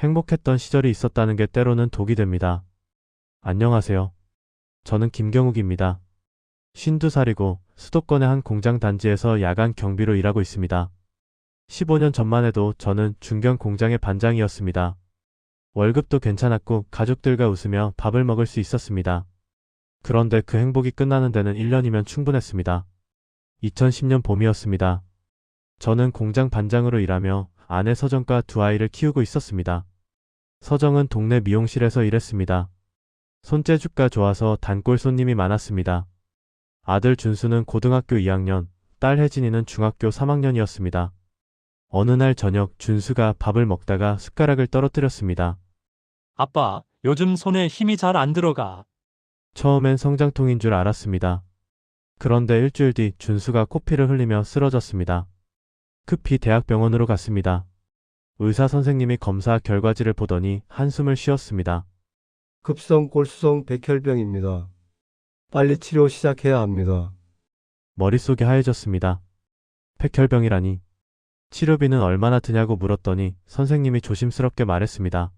행복했던 시절이 있었다는 게 때로는 독이 됩니다. 안녕하세요. 저는 김경욱입니다. 52살이고 수도권의 한 공장 단지에서 야간 경비로 일하고 있습니다. 15년 전만 해도 저는 중견 공장의 반장이었습니다. 월급도 괜찮았고 가족들과 웃으며 밥을 먹을 수 있었습니다. 그런데 그 행복이 끝나는 데는 1년이면 충분했습니다. 2010년 봄이었습니다. 저는 공장 반장으로 일하며 아내 서정과 두 아이를 키우고 있었습니다. 서정은 동네 미용실에서 일했습니다. 손재주가 좋아서 단골 손님이 많았습니다. 아들 준수는 고등학교 2학년, 딸 혜진이는 중학교 3학년이었습니다. 어느 날 저녁 준수가 밥을 먹다가 숟가락을 떨어뜨렸습니다. 아빠, 요즘 손에 힘이 잘 안 들어가. 처음엔 성장통인 줄 알았습니다. 그런데 일주일 뒤 준수가 코피를 흘리며 쓰러졌습니다. 급히 대학병원으로 갔습니다. 의사 선생님이 검사 결과지를 보더니 한숨을 쉬었습니다. 급성 골수성 백혈병입니다. 빨리 치료 시작해야 합니다. 머릿속이 하얘졌습니다. 백혈병이라니. 치료비는 얼마나 드냐고 물었더니 선생님이 조심스럽게 말했습니다.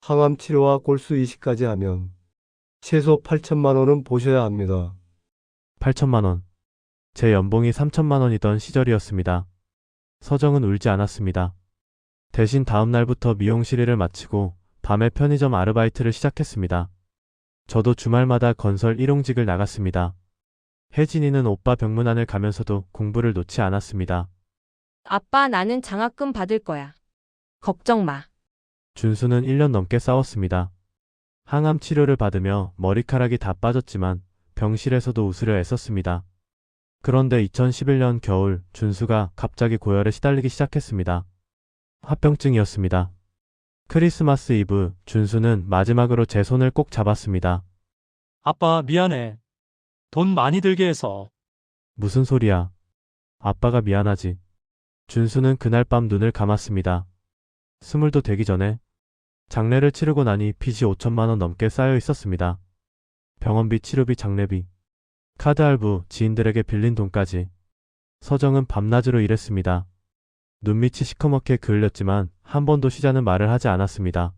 항암 치료와 골수 이식까지 하면 최소 8천만 원은 보셔야 합니다. 8천만 원. 제 연봉이 3천만 원이던 시절이었습니다. 서정은 울지 않았습니다. 대신 다음 날부터 미용실 일을 마치고 밤에 편의점 아르바이트를 시작했습니다. 저도 주말마다 건설 일용직을 나갔습니다. 혜진이는 오빠 병문안을 가면서도 공부를 놓지 않았습니다. 아빠, 나는 장학금 받을 거야. 걱정 마. 준수는 1년 넘게 싸웠습니다. 항암 치료를 받으며 머리카락이 다 빠졌지만 병실에서도 웃으려 애썼습니다. 그런데 2011년 겨울 준수가 갑자기 고열에 시달리기 시작했습니다. 화병증이었습니다. 크리스마스 이브 준수는 마지막으로 제 손을 꼭 잡았습니다. 아빠, 미안해. 돈 많이 들게 해서. 무슨 소리야. 아빠가 미안하지. 준수는 그날 밤 눈을 감았습니다. 스물도 되기 전에 장례를 치르고 나니 빚이 5천만 원 넘게 쌓여 있었습니다. 병원비, 치료비, 장례비, 카드 할부, 지인들에게 빌린 돈까지. 서정은 밤낮으로 일했습니다. 눈밑이 시커멓게 그을렸지만 한 번도 쉬자는 말을 하지 않았습니다.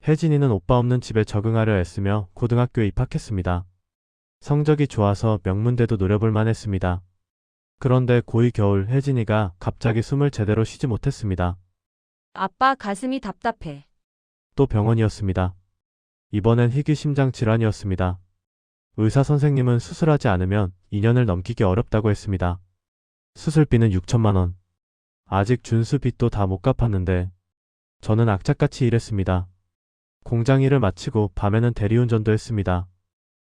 혜진이는 오빠 없는 집에 적응하려 애쓰며 고등학교에 입학했습니다. 성적이 좋아서 명문대도 노려볼 만했습니다. 그런데 고2 겨울 혜진이가 갑자기 숨을 제대로 쉬지 못했습니다. 아빠, 가슴이 답답해. 또 병원이었습니다. 이번엔 희귀 심장 질환이었습니다. 의사 선생님은 수술하지 않으면 2년을 넘기기 어렵다고 했습니다. 수술비는 6천만 원. 아직 준수 빚도 다 못 갚았는데 저는 악착같이 일했습니다. 공장 일을 마치고 밤에는 대리운전도 했습니다.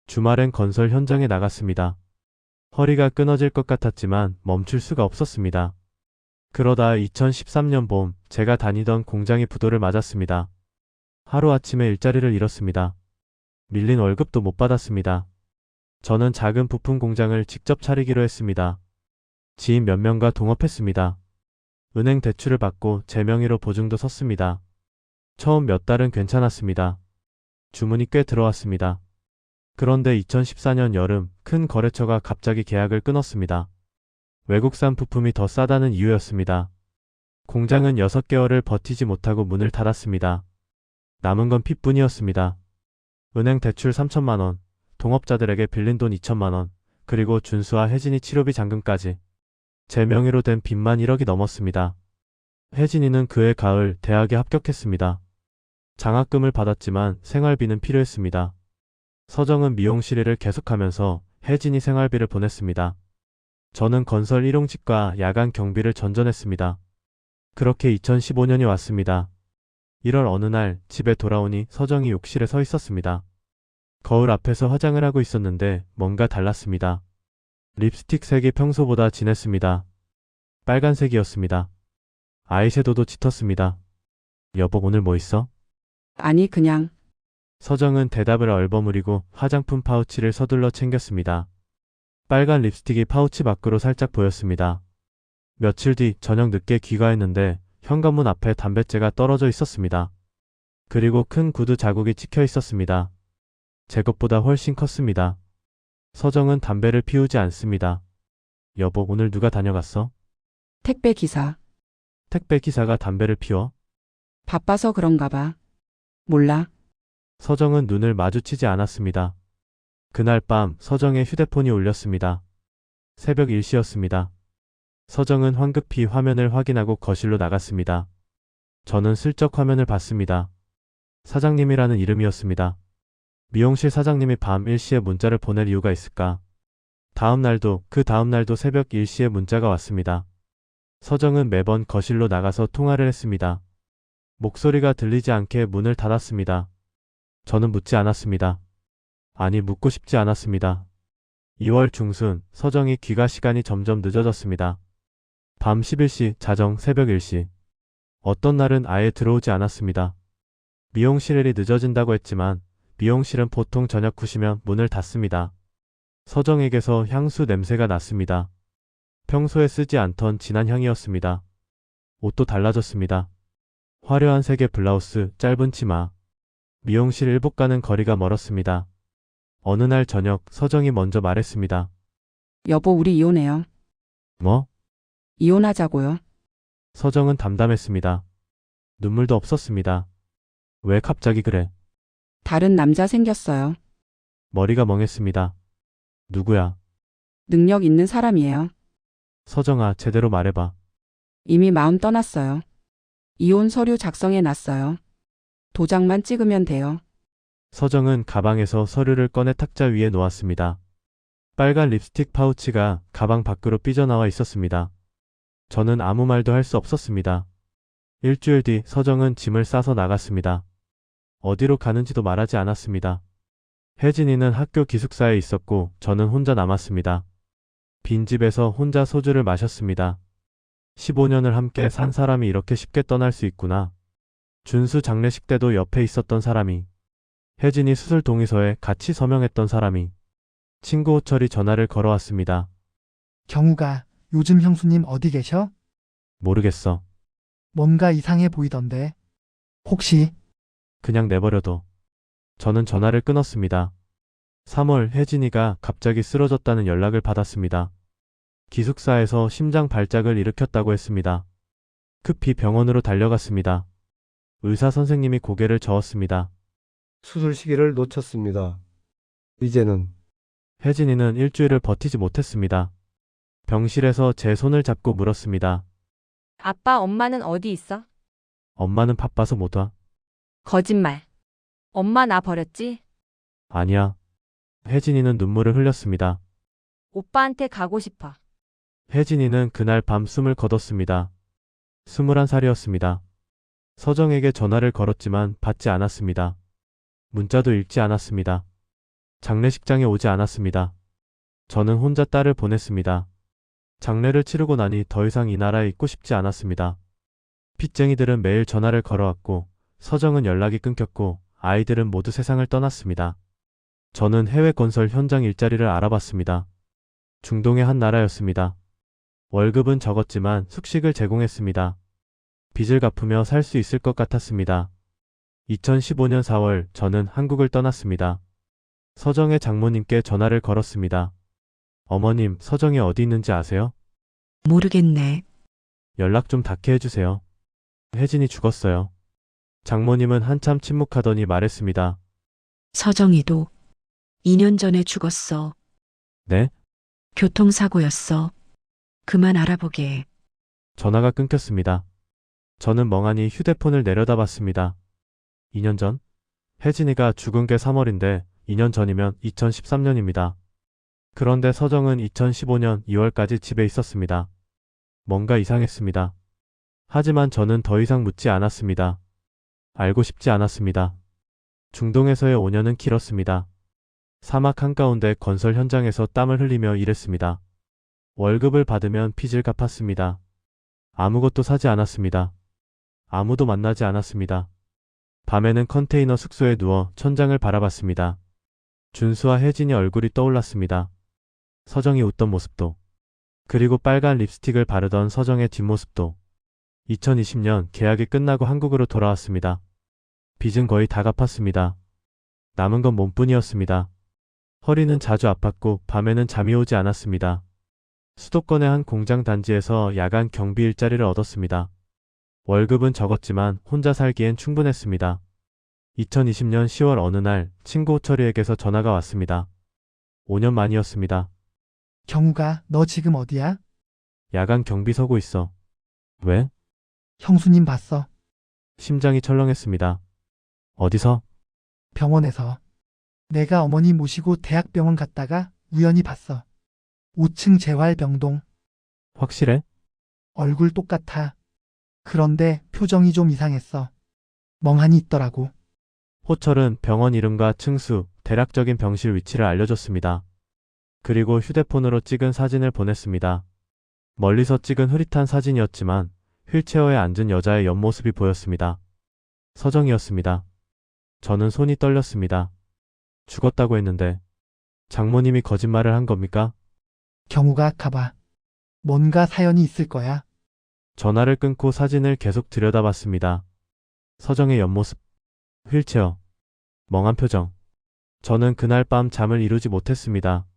주말엔 건설 현장에 나갔습니다. 허리가 끊어질 것 같았지만 멈출 수가 없었습니다. 그러다 2013년 봄 제가 다니던 공장이 부도를 맞았습니다. 하루아침에 일자리를 잃었습니다. 밀린 월급도 못 받았습니다. 저는 작은 부품 공장을 직접 차리기로 했습니다. 지인 몇 명과 동업했습니다. 은행 대출을 받고 제 명의로 보증도 섰습니다. 처음 몇 달은 괜찮았습니다. 주문이 꽤 들어왔습니다. 그런데 2014년 여름 큰 거래처가 갑자기 계약을 끊었습니다. 외국산 부품이 더 싸다는 이유였습니다. 공장은 6개월을 버티지 못하고 문을 닫았습니다. 남은 건 핏뿐이었습니다. 은행 대출 3천만 원, 동업자들에게 빌린 돈 2천만 원, 그리고 준수와 혜진이 치료비 잔금까지. 제 명의로 된 빚만 1억이 넘었습니다. 혜진이는 그해 가을 대학에 합격했습니다. 장학금을 받았지만 생활비는 필요했습니다. 서정은 미용실 일을 계속하면서 혜진이 생활비를 보냈습니다. 저는 건설 일용직과 야간 경비를 전전했습니다. 그렇게 2015년이 왔습니다. 1월 어느 날 집에 돌아오니 서정이 욕실에 서 있었습니다. 거울 앞에서 화장을 하고 있었는데 뭔가 달랐습니다. 립스틱 색이 평소보다 진했습니다. 빨간색이었습니다. 아이섀도도 짙었습니다. 여보, 오늘 뭐 있어? 아니, 그냥. 서정은 대답을 얼버무리고 화장품 파우치를 서둘러 챙겼습니다. 빨간 립스틱이 파우치 밖으로 살짝 보였습니다. 며칠 뒤 저녁 늦게 귀가했는데 현관문 앞에 담뱃재가 떨어져 있었습니다. 그리고 큰 구두 자국이 찍혀 있었습니다. 제 것보다 훨씬 컸습니다. 서정은 담배를 피우지 않습니다. 여보, 오늘 누가 다녀갔어? 택배 기사. 택배 기사가 담배를 피워? 바빠서 그런가 봐. 몰라. 서정은 눈을 마주치지 않았습니다. 그날 밤 서정의 휴대폰이 울렸습니다. 새벽 1시였습니다. 서정은 황급히 화면을 확인하고 거실로 나갔습니다. 저는 슬쩍 화면을 봤습니다. 사장님이라는 이름이었습니다. 미용실 사장님이 밤 1시에 문자를 보낼 이유가 있을까? 그 다음 날도 새벽 1시에 문자가 왔습니다. 서정은 매번 거실로 나가서 통화를 했습니다. 목소리가 들리지 않게 문을 닫았습니다. 저는 묻지 않았습니다. 아니, 묻고 싶지 않았습니다. 2월 중순 서정이 귀가 시간이 점점 늦어졌습니다. 밤 11시, 자정 새벽 1시. 어떤 날은 아예 들어오지 않았습니다. 미용실 일이 늦어진다고 했지만 미용실은 보통 저녁 9시면 문을 닫습니다. 서정에게서 향수 냄새가 났습니다. 평소에 쓰지 않던 진한 향이었습니다. 옷도 달라졌습니다. 화려한 색의 블라우스, 짧은 치마. 미용실 일복 가는 거리가 멀었습니다. 어느 날 저녁 서정이 먼저 말했습니다. 여보, 우리 이혼해요. 뭐? 이혼하자고요. 서정은 담담했습니다. 눈물도 없었습니다. 왜 갑자기 그래? 다른 남자 생겼어요. 머리가 멍했습니다. 누구야? 능력 있는 사람이에요. 서정아, 제대로 말해봐. 이미 마음 떠났어요. 이혼 서류 작성해 놨어요. 도장만 찍으면 돼요. 서정은 가방에서 서류를 꺼내 탁자 위에 놓았습니다. 빨간 립스틱 파우치가 가방 밖으로 삐져나와 있었습니다. 저는 아무 말도 할 수 없었습니다. 일주일 뒤 서정은 짐을 싸서 나갔습니다. 어디로 가는지도 말하지 않았습니다. 혜진이는 학교 기숙사에 있었고 저는 혼자 남았습니다. 빈집에서 혼자 소주를 마셨습니다. 15년을 함께 산 사람이 이렇게 쉽게 떠날 수 있구나. 준수 장례식 때도 옆에 있었던 사람이, 혜진이 수술 동의서에 같이 서명했던 사람이, 친구 호철이 전화를 걸어왔습니다. 경우가 요즘 형수님 어디 계셔? 모르겠어. 뭔가 이상해 보이던데. 혹시 그냥 내버려둬. 저는 전화를 끊었습니다. 3월 혜진이가 갑자기 쓰러졌다는 연락을 받았습니다. 기숙사에서 심장 발작을 일으켰다고 했습니다. 급히 병원으로 달려갔습니다. 의사 선생님이 고개를 저었습니다. 수술 시기를 놓쳤습니다. 이제는 혜진이는 일주일을 버티지 못했습니다. 병실에서 제 손을 잡고 물었습니다. 아빠, 엄마는 어디 있어? 엄마는 바빠서 못 와. 거짓말. 엄마 나 버렸지? 아니야. 혜진이는 눈물을 흘렸습니다. 오빠한테 가고 싶어. 혜진이는 그날 밤 숨을 거뒀습니다. 21살이었습니다. 서정에게 전화를 걸었지만 받지 않았습니다. 문자도 읽지 않았습니다. 장례식장에 오지 않았습니다. 저는 혼자 딸을 보냈습니다. 장례를 치르고 나니 더 이상 이 나라에 있고 싶지 않았습니다. 빚쟁이들은 매일 전화를 걸어왔고 서정은 연락이 끊겼고 아이들은 모두 세상을 떠났습니다. 저는 해외 건설 현장 일자리를 알아봤습니다. 중동의 한 나라였습니다. 월급은 적었지만 숙식을 제공했습니다. 빚을 갚으며 살 수 있을 것 같았습니다. 2015년 4월 저는 한국을 떠났습니다. 서정의 장모님께 전화를 걸었습니다. 어머님, 서정이 어디 있는지 아세요? 모르겠네. 연락 좀 닿게 해주세요. 혜진이 죽었어요. 장모님은 한참 침묵하더니 말했습니다. 서정이도 2년 전에 죽었어. 네? 교통사고였어. 그만 알아보게. 전화가 끊겼습니다. 저는 멍하니 휴대폰을 내려다봤습니다. 2년 전? 혜진이가 죽은 게 3월인데 2년 전이면 2013년입니다. 그런데 서정은 2015년 2월까지 집에 있었습니다. 뭔가 이상했습니다. 하지만 저는 더 이상 묻지 않았습니다. 알고 싶지 않았습니다. 중동에서의 5년은 길었습니다. 사막 한가운데 건설 현장에서 땀을 흘리며 일했습니다. 월급을 받으면 빚을 갚았습니다. 아무것도 사지 않았습니다. 아무도 만나지 않았습니다. 밤에는 컨테이너 숙소에 누워 천장을 바라봤습니다. 준수와 혜진이 얼굴이 떠올랐습니다. 서정이 웃던 모습도, 그리고 빨간 립스틱을 바르던 서정의 뒷모습도. 2020년 계약이 끝나고 한국으로 돌아왔습니다. 빚은 거의 다 갚았습니다. 남은 건 몸뿐이었습니다. 허리는 자주 아팠고 밤에는 잠이 오지 않았습니다. 수도권의 한 공장 단지에서 야간 경비 일자리를 얻었습니다. 월급은 적었지만 혼자 살기엔 충분했습니다. 2020년 10월 어느 날 친구 호철이에게서 전화가 왔습니다. 5년 만이었습니다. 경우가, 너 지금 어디야? 야간 경비 서고 있어. 왜? 형수님 봤어. 심장이 철렁했습니다. 어디서? 병원에서. 내가 어머니 모시고 대학병원 갔다가 우연히 봤어. 5층 재활병동. 확실해? 얼굴 똑같아. 그런데 표정이 좀 이상했어. 멍하니 있더라고. 호철은 병원 이름과 층수, 대략적인 병실 위치를 알려줬습니다. 그리고 휴대폰으로 찍은 사진을 보냈습니다. 멀리서 찍은 흐릿한 사진이었지만 휠체어에 앉은 여자의 옆모습이 보였습니다. 서정이었습니다. 저는 손이 떨렸습니다. 죽었다고 했는데 장모님이 거짓말을 한 겁니까? 경우가 가봐. 뭔가 사연이 있을 거야. 전화를 끊고 사진을 계속 들여다봤습니다. 서정의 옆모습, 휠체어, 멍한 표정. 저는 그날 밤 잠을 이루지 못했습니다.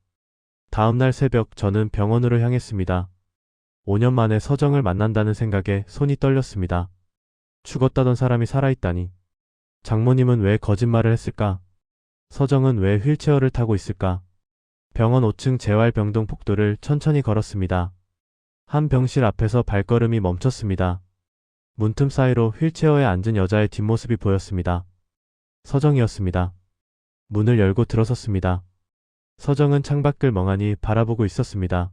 다음날 새벽 저는 병원으로 향했습니다. 5년 만에 서정을 만난다는 생각에 손이 떨렸습니다. 죽었다던 사람이 살아있다니. 장모님은 왜 거짓말을 했을까? 서정은 왜 휠체어를 타고 있을까? 병원 5층 재활병동 복도를 천천히 걸었습니다. 한 병실 앞에서 발걸음이 멈췄습니다. 문틈 사이로 휠체어에 앉은 여자의 뒷모습이 보였습니다. 서정이었습니다. 문을 열고 들어섰습니다. 서정은 창밖을 멍하니 바라보고 있었습니다.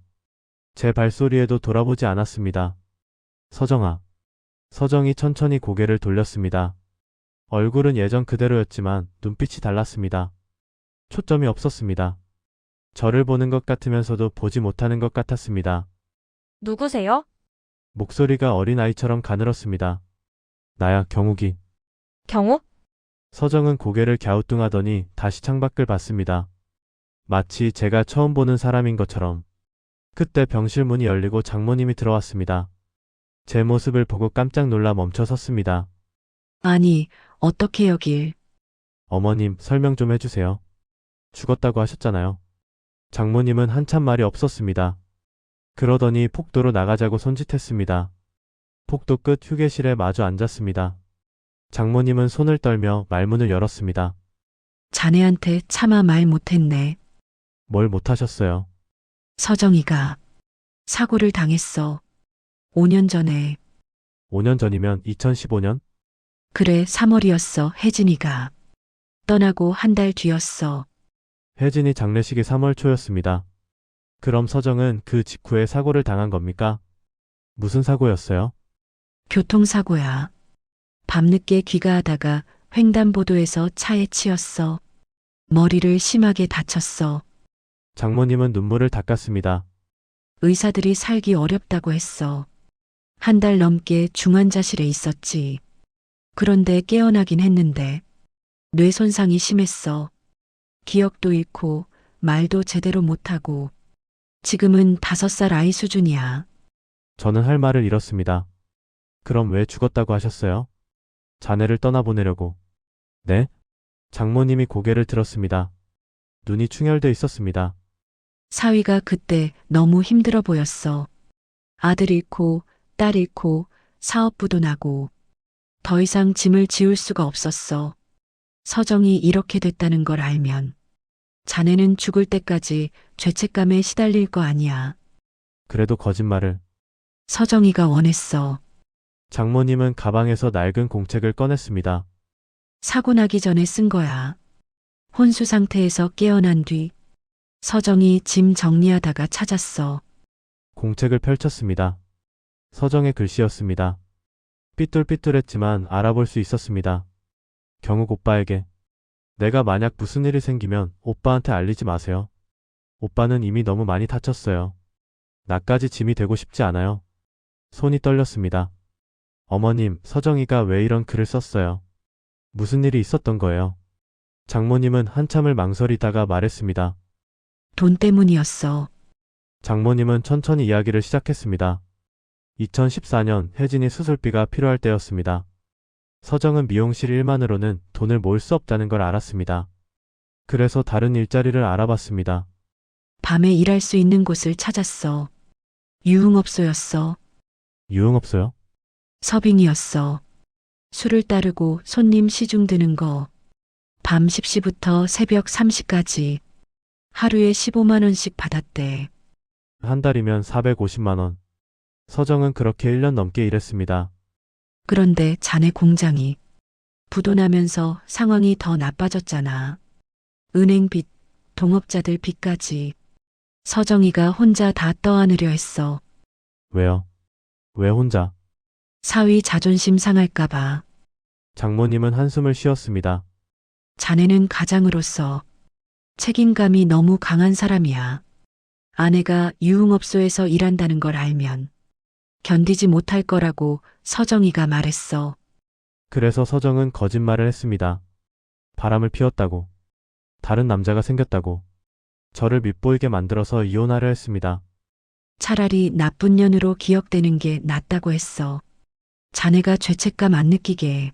제 발소리에도 돌아보지 않았습니다. 서정아. 서정이 천천히 고개를 돌렸습니다. 얼굴은 예전 그대로였지만 눈빛이 달랐습니다. 초점이 없었습니다. 저를 보는 것 같으면서도 보지 못하는 것 같았습니다. 누구세요? 목소리가 어린아이처럼 가늘었습니다. 나야, 경욱이. 경우? 서정은 고개를 갸우뚱하더니 다시 창밖을 봤습니다. 마치 제가 처음 보는 사람인 것처럼. 그때 병실 문이 열리고 장모님이 들어왔습니다. 제 모습을 보고 깜짝 놀라 멈춰 섰습니다. 아니, 어떻게 여길? 어머님, 설명 좀 해주세요. 죽었다고 하셨잖아요. 장모님은 한참 말이 없었습니다. 그러더니 폭도로 나가자고 손짓했습니다. 폭도 끝 휴게실에 마주 앉았습니다. 장모님은 손을 떨며 말문을 열었습니다. 자네한테 차마 말 못했네. 뭘 못하셨어요? 서정이가 사고를 당했어. 5년 전에. 5년 전이면 2015년? 그래, 3월이었어. 혜진이가 떠나고 한 달 뒤였어. 혜진이 장례식이 3월 초였습니다. 그럼 서정은 그 직후에 사고를 당한 겁니까? 무슨 사고였어요? 교통사고야. 밤늦게 귀가하다가 횡단보도에서 차에 치였어. 머리를 심하게 다쳤어. 장모님은 눈물을 닦았습니다. 의사들이 살기 어렵다고 했어. 한 달 넘게 중환자실에 있었지. 그런데 깨어나긴 했는데 뇌 손상이 심했어. 기억도 잃고 말도 제대로 못하고 지금은 5살 아이 수준이야. 저는 할 말을 잃었습니다. 그럼 왜 죽었다고 하셨어요? 자네를 떠나보내려고. 네? 장모님이 고개를 들었습니다. 눈이 충혈돼 있었습니다. 사위가 그때 너무 힘들어 보였어. 아들 잃고 딸 잃고 사업부도 나고 더 이상 짐을 지울 수가 없었어. 서정이 이렇게 됐다는 걸 알면 자네는 죽을 때까지 죄책감에 시달릴 거 아니야. 그래도 거짓말을. 서정이가 원했어. 장모님은 가방에서 낡은 공책을 꺼냈습니다. 사고 나기 전에 쓴 거야. 혼수 상태에서 깨어난 뒤 서정이 짐 정리하다가 찾았어. 공책을 펼쳤습니다. 서정의 글씨였습니다. 삐뚤삐뚤했지만 알아볼 수 있었습니다. 경욱 오빠에게. 내가 만약 무슨 일이 생기면 오빠한테 알리지 마세요. 오빠는 이미 너무 많이 다쳤어요. 나까지 짐이 되고 싶지 않아요. 손이 떨렸습니다. 어머님, 서정이가 왜 이런 글을 썼어요? 무슨 일이 있었던 거예요? 장모님은 한참을 망설이다가 말했습니다. 돈 때문이었어. 장모님은 천천히 이야기를 시작했습니다. 2014년 혜진이 수술비가 필요할 때였습니다. 서정은 미용실 일만으로는 돈을 모을 수 없다는 걸 알았습니다. 그래서 다른 일자리를 알아봤습니다. 밤에 일할 수 있는 곳을 찾았어. 유흥업소였어. 유흥업소요? 서빙이었어. 술을 따르고 손님 시중 드는 거. 밤 10시부터 새벽 3시까지 하루에 15만 원씩 받았대. 한 달이면 450만 원. 서정은 그렇게 1년 넘게 일했습니다. 그런데 자네 공장이 부도나면서 상황이 더 나빠졌잖아. 은행 빚, 동업자들 빚까지. 서정이가 혼자 다 떠안으려 했어. 왜요? 왜 혼자? 사위 자존심 상할까봐. 장모님은 한숨을 쉬었습니다. 자네는 가장으로서 책임감이 너무 강한 사람이야. 아내가 유흥업소에서 일한다는 걸 알면 견디지 못할 거라고 서정이가 말했어. 그래서 서정은 거짓말을 했습니다. 바람을 피웠다고. 다른 남자가 생겼다고. 저를 밉보이게 만들어서 이혼하려 했습니다. 차라리 나쁜 년으로 기억되는 게 낫다고 했어. 자네가 죄책감 안 느끼게.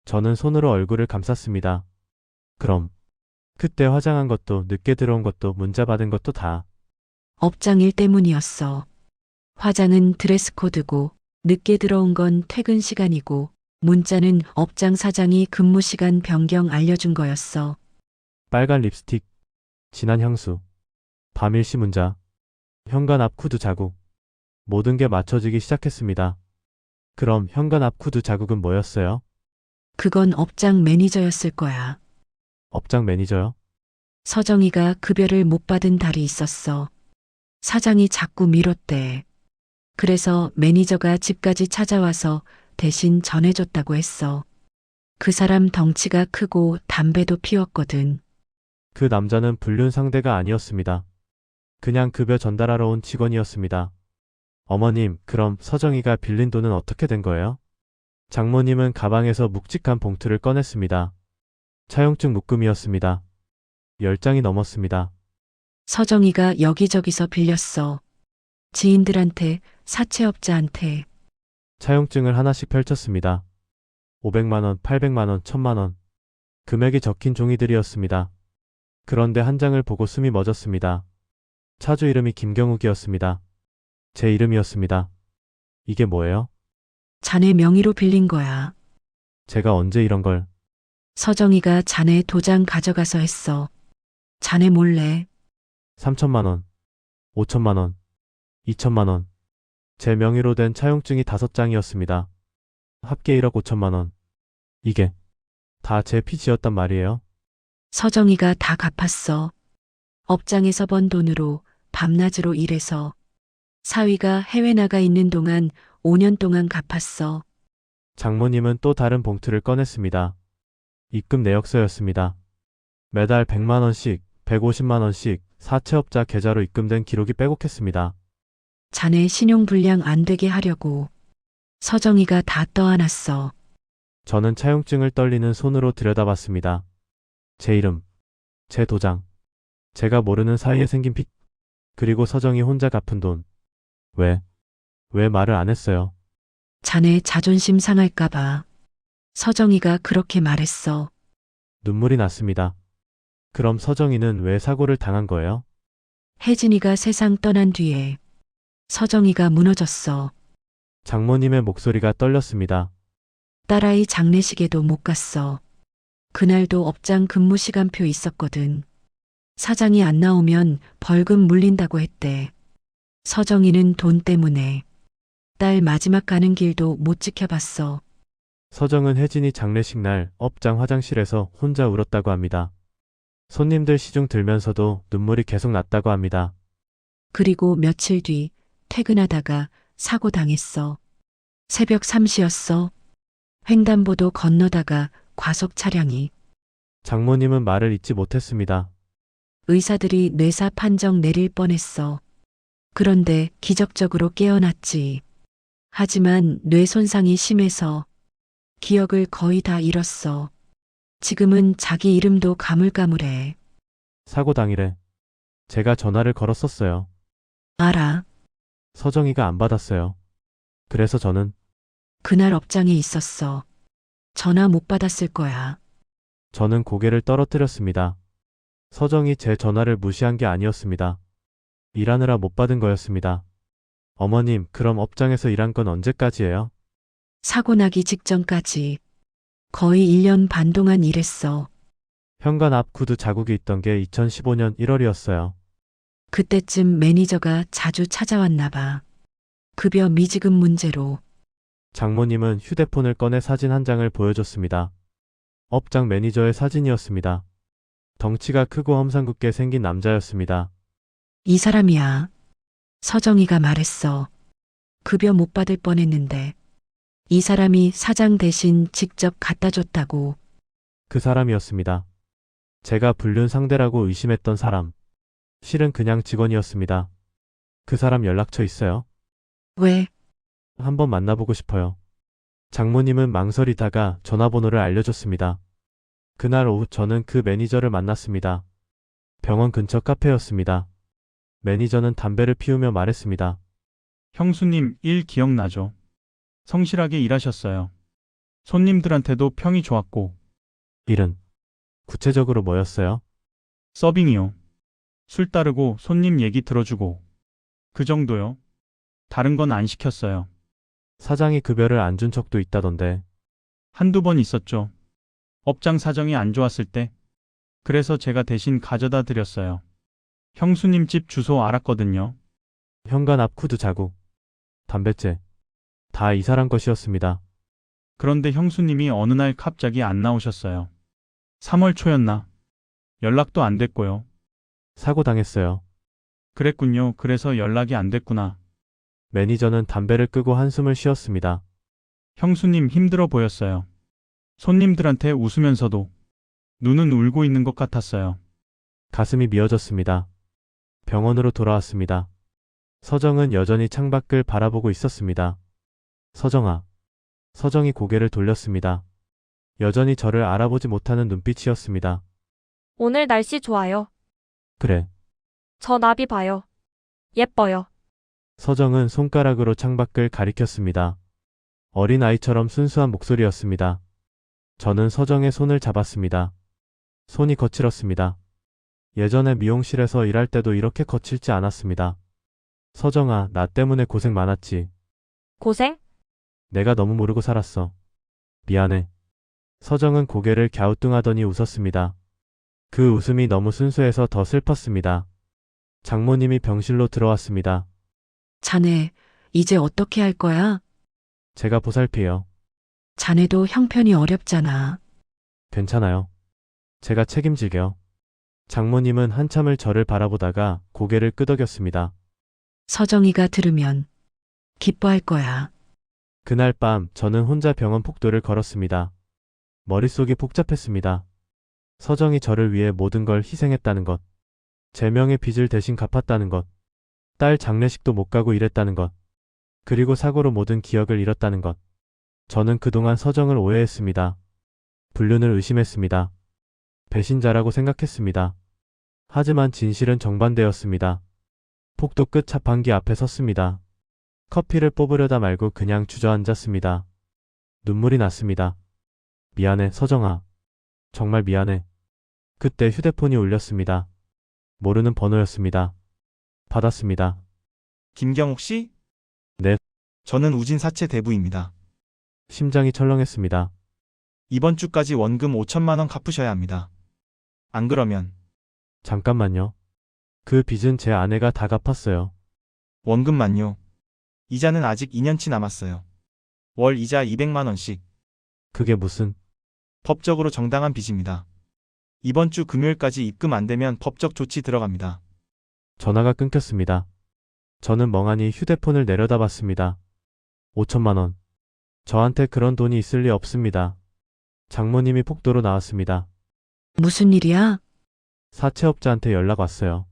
저는 손으로 얼굴을 감쌌습니다. 그럼 그때 화장한 것도 늦게 들어온 것도 문자 받은 것도 다 업장 일 때문이었어. 화장은 드레스 코드고 늦게 들어온 건 퇴근 시간이고 문자는 업장 사장이 근무 시간 변경 알려준 거였어. 빨간 립스틱, 진한 향수, 밤일시 문자, 현관 앞 쿠드 자국. 모든 게 맞춰지기 시작했습니다. 그럼 현관 앞 쿠드 자국은 뭐였어요? 그건 업장 매니저였을 거야. 업장 매니저요? 서정이가 급여를 못 받은 달이 있었어. 사장이 자꾸 미뤘대. 그래서 매니저가 집까지 찾아와서 대신 전해줬다고 했어. 그 사람 덩치가 크고 담배도 피웠거든. 그 남자는 불륜 상대가 아니었습니다. 그냥 급여 전달하러 온 직원이었습니다. 어머님, 그럼 서정이가 빌린 돈은 어떻게 된 거예요? 장모님은 가방에서 묵직한 봉투를 꺼냈습니다. 차용증 묶음이었습니다. 10장이 넘었습니다. 서정이가 여기저기서 빌렸어. 지인들한테, 사채업자한테. 차용증을 하나씩 펼쳤습니다. 500만 원, 800만 원, 1000만 원. 금액이 적힌 종이들이었습니다. 그런데 한 장을 보고 숨이 멎었습니다. 차주 이름이 김경욱이었습니다. 제 이름이었습니다. 이게 뭐예요? 자네 명의로 빌린 거야. 제가 언제 이런 걸? 서정이가 자네 도장 가져가서 했어. 자네 몰래. 3천만 원, 5천만 원, 2천만 원. 제 명의로 된 차용증이 5장이었습니다. 합계 1억 5천만 원. 이게 다 제 피지였단 말이에요. 서정이가 다 갚았어. 업장에서 번 돈으로 밤낮으로 일해서. 사위가 해외 나가 있는 동안 5년 동안 갚았어. 장모님은 또 다른 봉투를 꺼냈습니다. 입금 내역서였습니다. 매달 100만 원씩, 150만 원씩 사채업자 계좌로 입금된 기록이 빼곡했습니다. 자네 신용 불량 안 되게 하려고. 서정이가 다 떠안았어. 저는 차용증을 떨리는 손으로 들여다봤습니다. 제 이름, 제 도장, 제가 모르는 사이에 생긴 빚, 그리고 서정이 혼자 갚은 돈. 왜 말을 안 했어요? 자네 자존심 상할까봐. 서정이가 그렇게 말했어. 눈물이 났습니다. 그럼 서정이는 왜 사고를 당한 거예요? 혜진이가 세상 떠난 뒤에 서정이가 무너졌어. 장모님의 목소리가 떨렸습니다. 딸아이 장례식에도 못 갔어. 그날도 업장 근무 시간표 있었거든. 사장이 안 나오면 벌금 물린다고 했대. 서정이는 돈 때문에 딸 마지막 가는 길도 못 지켜봤어. 서정은 혜진이 장례식 날 업장 화장실에서 혼자 울었다고 합니다. 손님들 시중 들면서도 눈물이 계속 났다고 합니다. 그리고 며칠 뒤 퇴근하다가 사고 당했어. 새벽 3시였어. 횡단보도 건너다가 과속 차량이. 장모님은 말을 잇지 못했습니다. 의사들이 뇌사 판정 내릴 뻔했어. 그런데 기적적으로 깨어났지. 하지만 뇌 손상이 심해서 기억을 거의 다 잃었어. 지금은 자기 이름도 가물가물해. 사고 당일에 제가 전화를 걸었었어요. 알아. 서정이가 안 받았어요. 그래서 저는 그날 업장에 있었어. 전화 못 받았을 거야. 저는 고개를 떨어뜨렸습니다. 서정이 제 전화를 무시한 게 아니었습니다. 일하느라 못 받은 거였습니다. 어머님, 그럼 업장에서 일한 건 언제까지예요? 사고 나기 직전까지 거의 1년 반 동안 일했어. 현관 앞 구두 자국이 있던 게 2015년 1월이었어요. 그때쯤 매니저가 자주 찾아왔나 봐. 급여 미지급 문제로. 장모님은 휴대폰을 꺼내 사진 한 장을 보여줬습니다. 업장 매니저의 사진이었습니다. 덩치가 크고 험상궂게 생긴 남자였습니다. 이 사람이야. 서정이가 말했어. 급여 못 받을 뻔했는데 이 사람이 사장 대신 직접 갖다 줬다고. 그 사람이었습니다. 제가 불륜 상대라고 의심했던 사람. 실은 그냥 직원이었습니다. 그 사람 연락처 있어요? 왜? 한번 만나보고 싶어요. 장모님은 망설이다가 전화번호를 알려줬습니다. 그날 오후 저는 그 매니저를 만났습니다. 병원 근처 카페였습니다. 매니저는 담배를 피우며 말했습니다. 형수님 일 기억나죠? 성실하게 일하셨어요. 손님들한테도 평이 좋았고. 일은 구체적으로 뭐였어요? 서빙이요. 술 따르고 손님 얘기 들어주고. 그 정도요. 다른 건 안 시켰어요. 사장이 급여를 안 준 적도 있다던데. 한두 번 있었죠. 업장 사정이 안 좋았을 때. 그래서 제가 대신 가져다 드렸어요. 형수님 집 주소 알았거든요. 현관 앞 구두 자국, 담뱃재. 다 이 사람 것이었습니다. 그런데 형수님이 어느 날 갑자기 안 나오셨어요. 3월 초였나? 연락도 안 됐고요. 사고 당했어요. 그랬군요. 그래서 연락이 안 됐구나. 매니저는 담배를 끄고 한숨을 쉬었습니다. 형수님 힘들어 보였어요. 손님들한테 웃으면서도 눈은 울고 있는 것 같았어요. 가슴이 미어졌습니다. 병원으로 돌아왔습니다. 서정은 여전히 창밖을 바라보고 있었습니다. 서정아. 서정이 고개를 돌렸습니다. 여전히 저를 알아보지 못하는 눈빛이었습니다. 오늘 날씨 좋아요. 그래. 저 나비 봐요. 예뻐요. 서정은 손가락으로 창밖을 가리켰습니다. 어린아이처럼 순수한 목소리였습니다. 저는 서정의 손을 잡았습니다. 손이 거칠었습니다. 예전에 미용실에서 일할 때도 이렇게 거칠지 않았습니다. 서정아, 나 때문에 고생 많았지. 고생? 내가 너무 모르고 살았어. 미안해. 서정은 고개를 갸우뚱하더니 웃었습니다. 그 웃음이 너무 순수해서 더 슬펐습니다. 장모님이 병실로 들어왔습니다. 자네, 이제 어떻게 할 거야? 제가 보살피요. 자네도 형편이 어렵잖아. 괜찮아요. 제가 책임질게요. 장모님은 한참을 저를 바라보다가 고개를 끄덕였습니다. 서정이가 들으면 기뻐할 거야. 그날 밤 저는 혼자 병원 폭도를 걸었습니다. 머릿속이 복잡했습니다. 서정이 저를 위해 모든 걸 희생했다는 것. 제 명의 빚을 대신 갚았다는 것. 딸 장례식도 못 가고 이랬다는 것. 그리고 사고로 모든 기억을 잃었다는 것. 저는 그동안 서정을 오해했습니다. 불륜을 의심했습니다. 배신자라고 생각했습니다. 하지만 진실은 정반대였습니다. 폭도 끝 자판기 앞에 섰습니다. 커피를 뽑으려다 말고 그냥 주저앉았습니다. 눈물이 났습니다. 미안해, 서정아. 정말 미안해. 그때 휴대폰이 울렸습니다. 모르는 번호였습니다. 받았습니다. 김경옥 씨? 네. 저는 우진 사채 대부입니다. 심장이 철렁했습니다. 이번 주까지 원금 5천만 원 갚으셔야 합니다. 안 그러면 잠깐만요. 그 빚은 제 아내가 다 갚았어요. 원금만요. 이자는 아직 2년치 남았어요. 월 이자 200만 원씩. 그게 무슨... 법적으로 정당한 빚입니다. 이번 주 금요일까지 입금 안 되면 법적 조치 들어갑니다. 전화가 끊겼습니다. 저는 멍하니 휴대폰을 내려다봤습니다. 5천만 원. 저한테 그런 돈이 있을 리 없습니다. 장모님이 폭도로 나왔습니다. 무슨 일이야? 사채업자한테 연락 왔어요.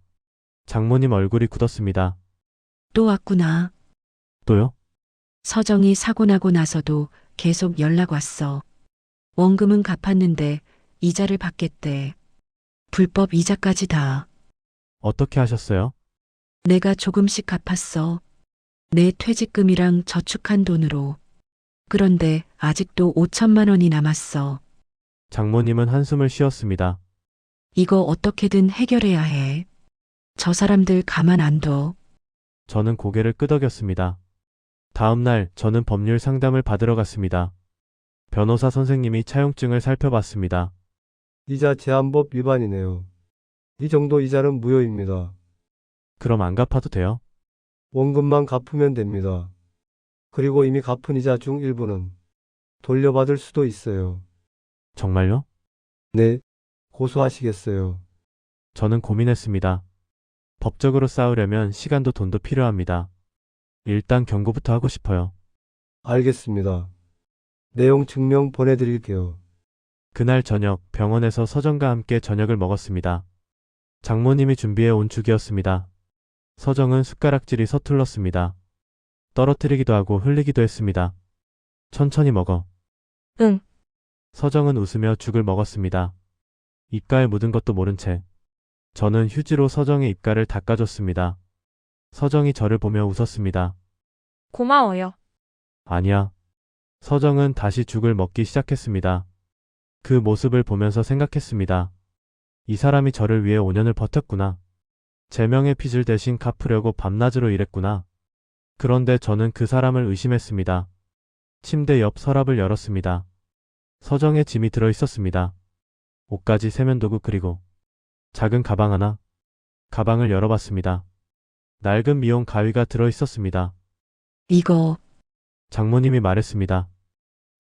장모님 얼굴이 굳었습니다. 또 왔구나. 또요? 서정이 사고 나고 나서도 계속 연락 왔어. 원금은 갚았는데 이자를 받겠대. 불법 이자까지 다. 어떻게 하셨어요? 내가 조금씩 갚았어. 내 퇴직금이랑 저축한 돈으로. 그런데 아직도 5천만 원이 남았어. 장모님은 한숨을 쉬었습니다. 이거 어떻게든 해결해야 해. 저 사람들 가만 안 둬. 저는 고개를 끄덕였습니다. 다음 날 저는 법률 상담을 받으러 갔습니다. 변호사 선생님이 차용증을 살펴봤습니다. 이자 제한법 위반이네요. 이 정도 이자는 무효입니다. 그럼 안 갚아도 돼요? 원금만 갚으면 됩니다. 그리고 이미 갚은 이자 중 일부는 돌려받을 수도 있어요. 정말요? 네, 고소하시겠어요? 저는 고민했습니다. 법적으로 싸우려면 시간도 돈도 필요합니다. 일단 경고부터 하고 싶어요. 알겠습니다. 내용 증명 보내드릴게요. 그날 저녁 병원에서 서정과 함께 저녁을 먹었습니다. 장모님이 준비해 온 죽이었습니다. 서정은 숟가락질이 서툴렀습니다. 떨어뜨리기도 하고 흘리기도 했습니다. 천천히 먹어. 응. 서정은 웃으며 죽을 먹었습니다. 입가에 묻은 것도 모른 채. 저는 휴지로 서정의 입가를 닦아줬습니다. 서정이 저를 보며 웃었습니다. 고마워요. 아니야. 서정은 다시 죽을 먹기 시작했습니다. 그 모습을 보면서 생각했습니다. 이 사람이 저를 위해 5년을 버텼구나. 제명의 빚을 대신 갚으려고 밤낮으로 일했구나. 그런데 저는 그 사람을 의심했습니다. 침대 옆 서랍을 열었습니다. 서정의 짐이 들어 있었습니다. 옷가지, 세면도구 그리고 작은 가방 하나. 가방을 열어봤습니다. 낡은 미용 가위가 들어 있었습니다. 이거 장모님이 말했습니다.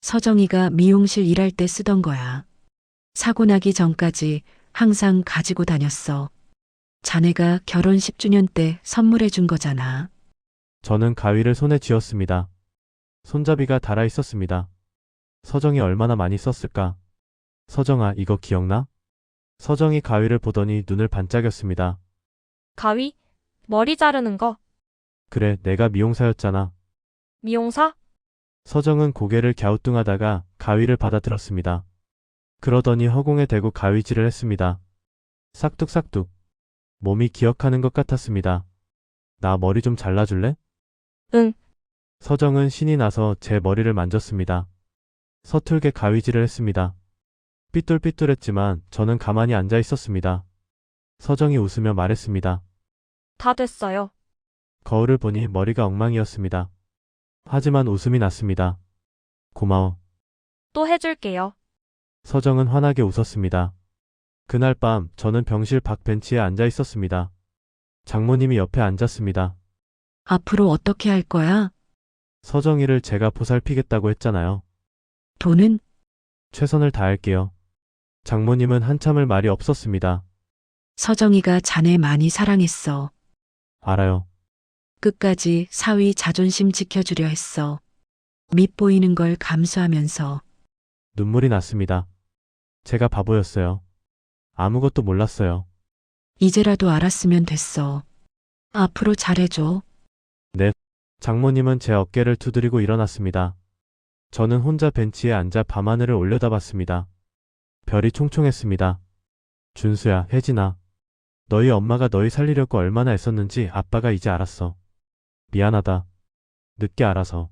서정이가 미용실 일할 때 쓰던 거야. 사고 나기 전까지 항상 가지고 다녔어. 자네가 결혼 10주년 때 선물해 준 거잖아. 저는 가위를 손에 쥐었습니다. 손잡이가 닳아 있었습니다. 서정이 얼마나 많이 썼을까? 서정아, 이거 기억나? 서정이 가위를 보더니 눈을 반짝였습니다. 가위? 머리 자르는 거? 그래, 내가 미용사였잖아. 미용사? 서정은 고개를 갸우뚱하다가 가위를 받아들었습니다. 그러더니 허공에 대고 가위질을 했습니다. 싹둑싹둑. 몸이 기억하는 것 같았습니다. 나 머리 좀 잘라줄래? 응. 서정은 신이 나서 제 머리를 만졌습니다. 서툴게 가위질을 했습니다. 삐뚤삐뚤했지만 저는 가만히 앉아 있었습니다. 서정이 웃으며 말했습니다. 다 됐어요. 거울을 보니 머리가 엉망이었습니다. 하지만 웃음이 났습니다. 고마워. 또 해줄게요. 서정은 환하게 웃었습니다. 그날 밤 저는 병실 밖 벤치에 앉아 있었습니다. 장모님이 옆에 앉았습니다. 앞으로 어떻게 할 거야? 서정이를 제가 보살피겠다고 했잖아요. 돈은? 최선을 다할게요. 장모님은 한참을 말이 없었습니다. 서정이가 자네 많이 사랑했어. 알아요. 끝까지 사위 자존심 지켜주려 했어. 밉보이는 걸 감수하면서. 눈물이 났습니다. 제가 바보였어요. 아무것도 몰랐어요. 이제라도 알았으면 됐어. 앞으로 잘해줘. 장모님은 제 어깨를 두드리고 일어났습니다. 저는 혼자 벤치에 앉아 밤하늘을 올려다봤습니다. 별이 총총했습니다. 준수야, 혜진아. 너희 엄마가 너희 살리려고 얼마나 애썼는지 아빠가 이제 알았어. 미안하다. 늦게 알아서.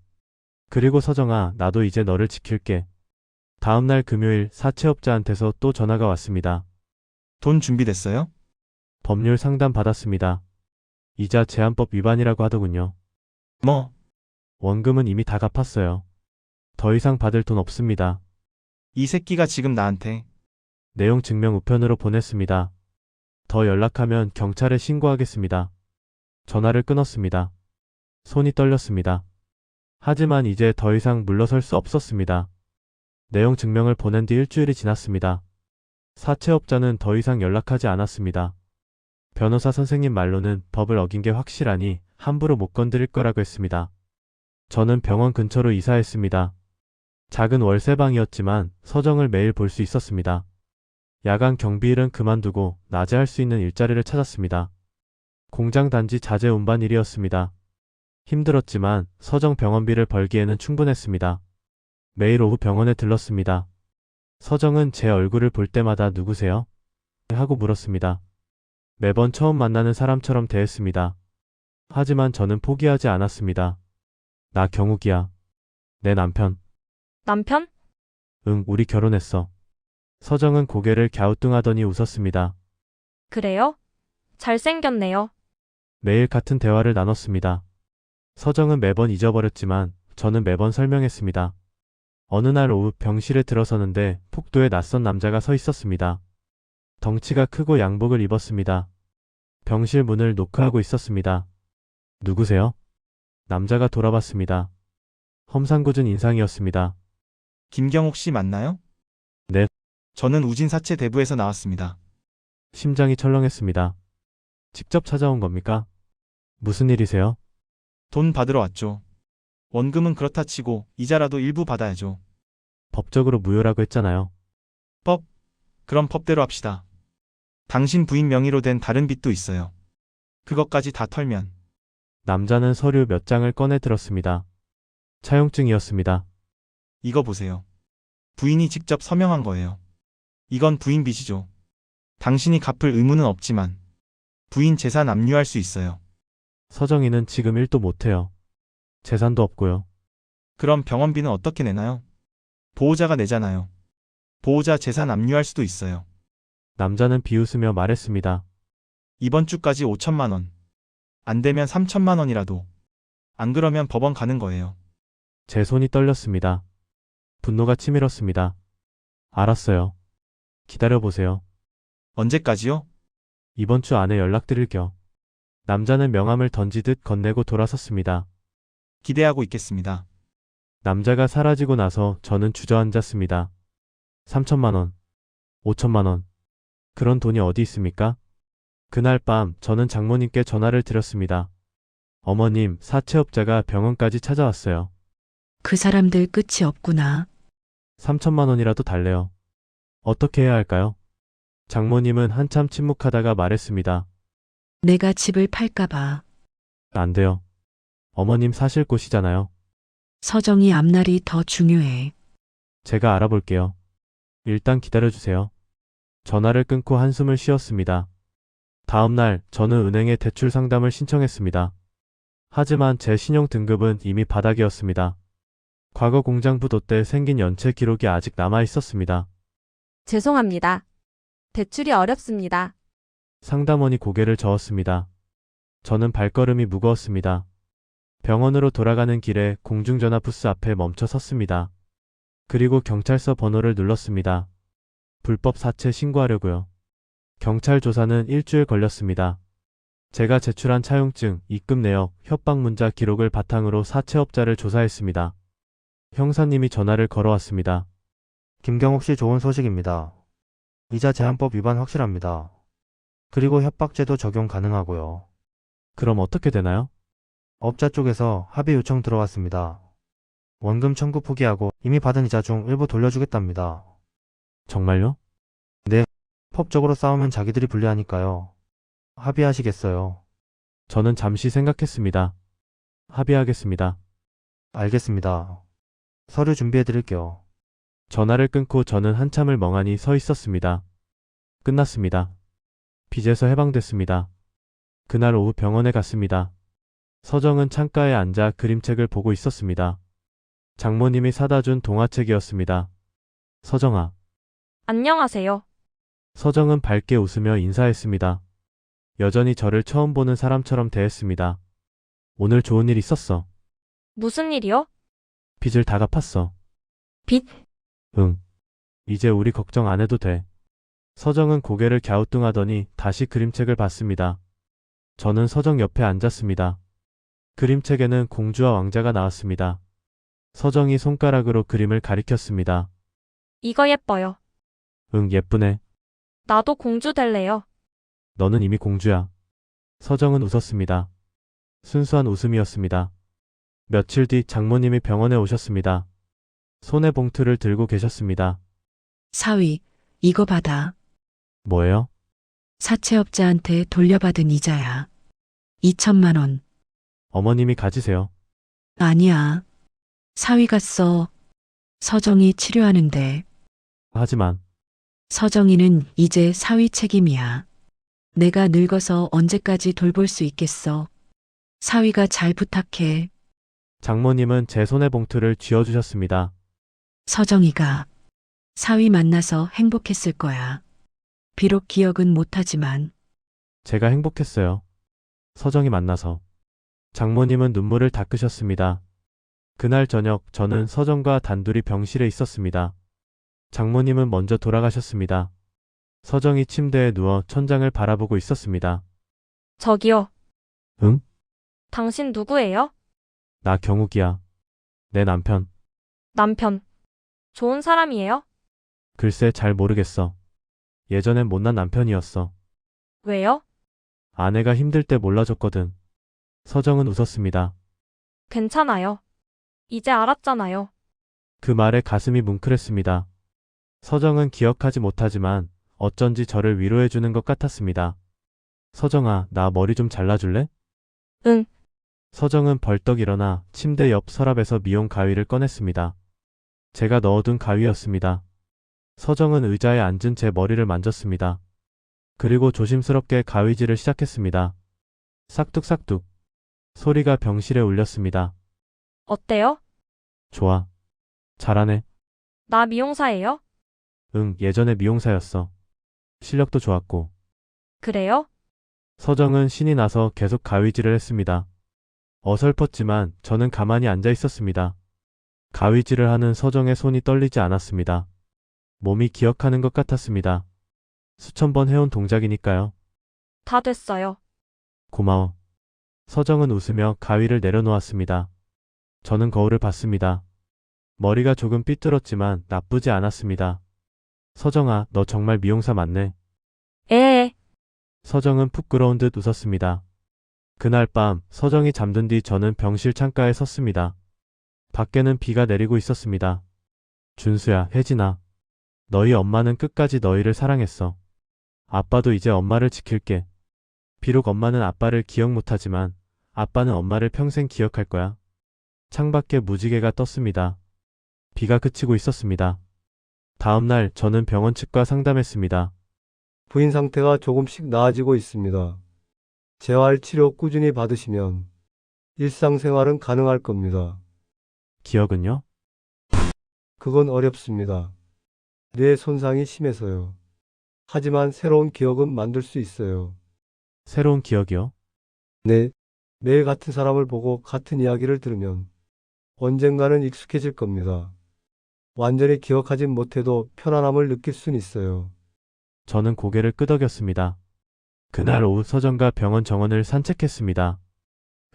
그리고 서정아, 나도 이제 너를 지킬게. 다음날 금요일 사채업자한테서 또 전화가 왔습니다. 돈 준비됐어요? 법률 상담 받았습니다. 이자 제한법 위반이라고 하더군요. 뭐, 원금은 이미 다 갚았어요. 더 이상 받을 돈 없습니다. 이 새끼가 지금 나한테. 내용 증명 우편으로 보냈습니다. 더 연락하면 경찰에 신고하겠습니다. 전화를 끊었습니다. 손이 떨렸습니다. 하지만 이제 더 이상 물러설 수 없었습니다. 내용 증명을 보낸 뒤 일주일이 지났습니다. 사채업자는 더 이상 연락하지 않았습니다. 변호사 선생님 말로는 법을 어긴 게 확실하니 함부로 못 건드릴 거라고 했습니다. 저는 병원 근처로 이사했습니다. 작은 월세방이었지만 서정을 매일 볼 수 있었습니다. 야간 경비일은 그만두고 낮에 할 수 있는 일자리를 찾았습니다. 공장 단지 자재 운반 일이었습니다. 힘들었지만 서정 병원비를 벌기에는 충분했습니다. 매일 오후 병원에 들렀습니다. 서정은 제 얼굴을 볼 때마다 누구세요? 하고 물었습니다. 매번 처음 만나는 사람처럼 대했습니다. 하지만 저는 포기하지 않았습니다. 나 경욱이야. 내 남편. 남편? 응, 우리 결혼했어. 서정은 고개를 갸우뚱하더니 웃었습니다. 그래요? 잘생겼네요. 매일 같은 대화를 나눴습니다. 서정은 매번 잊어버렸지만 저는 매번 설명했습니다. 어느 날 오후 병실에 들어서는데 폭도에 낯선 남자가 서 있었습니다. 덩치가 크고 양복을 입었습니다. 병실 문을 노크하고 있었습니다. 누구세요? 남자가 돌아봤습니다. 험상궂은 인상이었습니다. 김경옥 씨 맞나요? 네. 저는 우진사채 대부에서 나왔습니다. 심장이 철렁했습니다. 직접 찾아온 겁니까? 무슨 일이세요? 돈 받으러 왔죠. 원금은 그렇다 치고 이자라도 일부 받아야죠. 법적으로 무효라고 했잖아요. 그럼 법대로 합시다. 당신 부인 명의로 된 다른 빚도 있어요. 그것까지 다 털면 남자는 서류 몇 장을 꺼내 들었습니다. 차용증이었습니다. 이거 보세요. 부인이 직접 서명한 거예요. 이건 부인 빚이죠. 당신이 갚을 의무는 없지만 부인 재산 압류할 수 있어요. 서정희는 지금 일도 못해요. 재산도 없고요. 그럼 병원비는 어떻게 내나요? 보호자가 내잖아요. 보호자 재산 압류할 수도 있어요. 남자는 비웃으며 말했습니다. 이번 주까지 5천만 원. 안 되면 3천만 원이라도. 안 그러면 법원 가는 거예요. 제 손이 떨렸습니다. 분노가 치밀었습니다. 알았어요. 기다려보세요. 언제까지요? 이번 주 안에 연락드릴게요. 남자는 명함을 던지듯 건네고 돌아섰습니다. 기대하고 있겠습니다. 남자가 사라지고 나서 저는 주저앉았습니다. 3천만 원, 5천만 원. 그런 돈이 어디 있습니까? 그날 밤 저는 장모님께 전화를 드렸습니다. 어머님, 사채업자가 병원까지 찾아왔어요. 그 사람들 끝이 없구나. 3천만 원이라도 달래요. 어떻게 해야 할까요? 장모님은 한참 침묵하다가 말했습니다. 내가 집을 팔까봐. 안 돼요. 어머님 사실 곳이잖아요. 서정이 앞날이 더 중요해. 제가 알아볼게요. 일단 기다려주세요. 전화를 끊고 한숨을 쉬었습니다. 다음 날 저는 은행에 대출 상담을 신청했습니다. 하지만 제 신용 등급은 이미 바닥이었습니다. 과거 공장 부도 때 생긴 연체 기록이 아직 남아 있었습니다. 죄송합니다. 대출이 어렵습니다. 상담원이 고개를 저었습니다. 저는 발걸음이 무거웠습니다. 병원으로 돌아가는 길에 공중전화 부스 앞에 멈춰 섰습니다. 그리고 경찰서 번호를 눌렀습니다. 불법 사채 신고하려고요. 경찰 조사는 일주일 걸렸습니다. 제가 제출한 차용증, 입금 내역, 협박 문자 기록을 바탕으로 사채업자를 조사했습니다. 형사님이 전화를 걸어왔습니다. 김경옥 씨 좋은 소식입니다. 이자 제한법 위반 확실합니다. 그리고 협박죄도 적용 가능하고요. 그럼 어떻게 되나요? 업자 쪽에서 합의 요청 들어왔습니다. 원금 청구 포기하고 이미 받은 이자 중 일부 돌려주겠답니다. 정말요? 법적으로 싸우면 자기들이 불리하니까요. 합의하시겠어요? 저는 잠시 생각했습니다. 합의하겠습니다. 알겠습니다. 서류 준비해드릴게요. 전화를 끊고 저는 한참을 멍하니 서 있었습니다. 끝났습니다. 빚에서 해방됐습니다. 그날 오후 병원에 갔습니다. 서정은 창가에 앉아 그림책을 보고 있었습니다. 장모님이 사다 준 동화책이었습니다. 서정아. 안녕하세요. 서정은 밝게 웃으며 인사했습니다. 여전히 저를 처음 보는 사람처럼 대했습니다. 오늘 좋은 일 있었어. 무슨 일이요? 빚을 다 갚았어. 빚? 응. 이제 우리 걱정 안 해도 돼. 서정은 고개를 갸우뚱하더니 다시 그림책을 봤습니다. 저는 서정 옆에 앉았습니다. 그림책에는 공주와 왕자가 나왔습니다. 서정이 손가락으로 그림을 가리켰습니다. 이거 예뻐요. 응, 예쁘네. 나도 공주 될래요. 너는 이미 공주야. 서정은 웃었습니다. 순수한 웃음이었습니다. 며칠 뒤 장모님이 병원에 오셨습니다. 손에 봉투를 들고 계셨습니다. 사위, 이거 받아. 뭐예요? 사채업자한테 돌려받은 이자야. 2천만 원. 어머님이 가지세요. 아니야. 사위가 써. 서정이 치료하는데. 하지만 서정이는 이제 사위 책임이야. 내가 늙어서 언제까지 돌볼 수 있겠어. 사위가 잘 부탁해. 장모님은 제 손에 봉투를 쥐어주셨습니다. 서정이가 사위 만나서 행복했을 거야. 비록 기억은 못하지만 제가 행복했어요. 서정이 만나서. 장모님은 눈물을 닦으셨습니다. 그날 저녁 저는 서정과 단둘이 병실에 있었습니다. 장모님은 먼저 돌아가셨습니다. 서정이 침대에 누워 천장을 바라보고 있었습니다. 저기요. 응? 당신 누구예요? 나 경욱이야. 내 남편. 남편. 좋은 사람이에요? 글쎄 잘 모르겠어. 예전엔 못난 남편이었어. 왜요? 아내가 힘들 때 몰라줬거든. 서정은 웃었습니다. 괜찮아요. 이제 알았잖아요. 그 말에 가슴이 뭉클했습니다. 서정은 기억하지 못하지만 어쩐지 저를 위로해주는 것 같았습니다. 서정아, 나 머리 좀 잘라줄래? 응. 서정은 벌떡 일어나 침대 옆 서랍에서 미용 가위를 꺼냈습니다. 제가 넣어둔 가위였습니다. 서정은 의자에 앉은 제 머리를 만졌습니다. 그리고 조심스럽게 가위질을 시작했습니다. 싹둑싹둑. 소리가 병실에 울렸습니다. 어때요? 좋아. 잘하네. 나 미용사예요? 응, 예전에 미용사였어. 실력도 좋았고. 그래요? 서정은 신이 나서 계속 가위질을 했습니다. 어설펐지만 저는 가만히 앉아 있었습니다. 가위질을 하는 서정의 손이 떨리지 않았습니다. 몸이 기억하는 것 같았습니다. 수천 번 해온 동작이니까요. 다 됐어요. 고마워. 서정은 웃으며 가위를 내려놓았습니다. 저는 거울을 봤습니다. 머리가 조금 삐뚤었지만 나쁘지 않았습니다. 서정아, 너 정말 미용사 맞네. 에에. 서정은 푹 듯 웃었습니다. 그날 밤 서정이 잠든 뒤 저는 병실 창가에 섰습니다. 밖에는 비가 내리고 있었습니다. 준수야, 혜진아. 너희 엄마는 끝까지 너희를 사랑했어. 아빠도 이제 엄마를 지킬게. 비록 엄마는 아빠를 기억 못하지만 아빠는 엄마를 평생 기억할 거야. 창밖에 무지개가 떴습니다. 비가 그치고 있었습니다. 다음 날 저는 병원 측과 상담했습니다. 부인 상태가 조금씩 나아지고 있습니다. 재활 치료 꾸준히 받으시면 일상생활은 가능할 겁니다. 기억은요? 그건 어렵습니다. 뇌 손상이 심해서요. 하지만 새로운 기억은 만들 수 있어요. 새로운 기억이요? 네, 매일 같은 사람을 보고 같은 이야기를 들으면 언젠가는 익숙해질 겁니다. 완전히 기억하진 못해도 편안함을 느낄 순 있어요. 저는 고개를 끄덕였습니다. 그날 오후 서정과 병원 정원을 산책했습니다.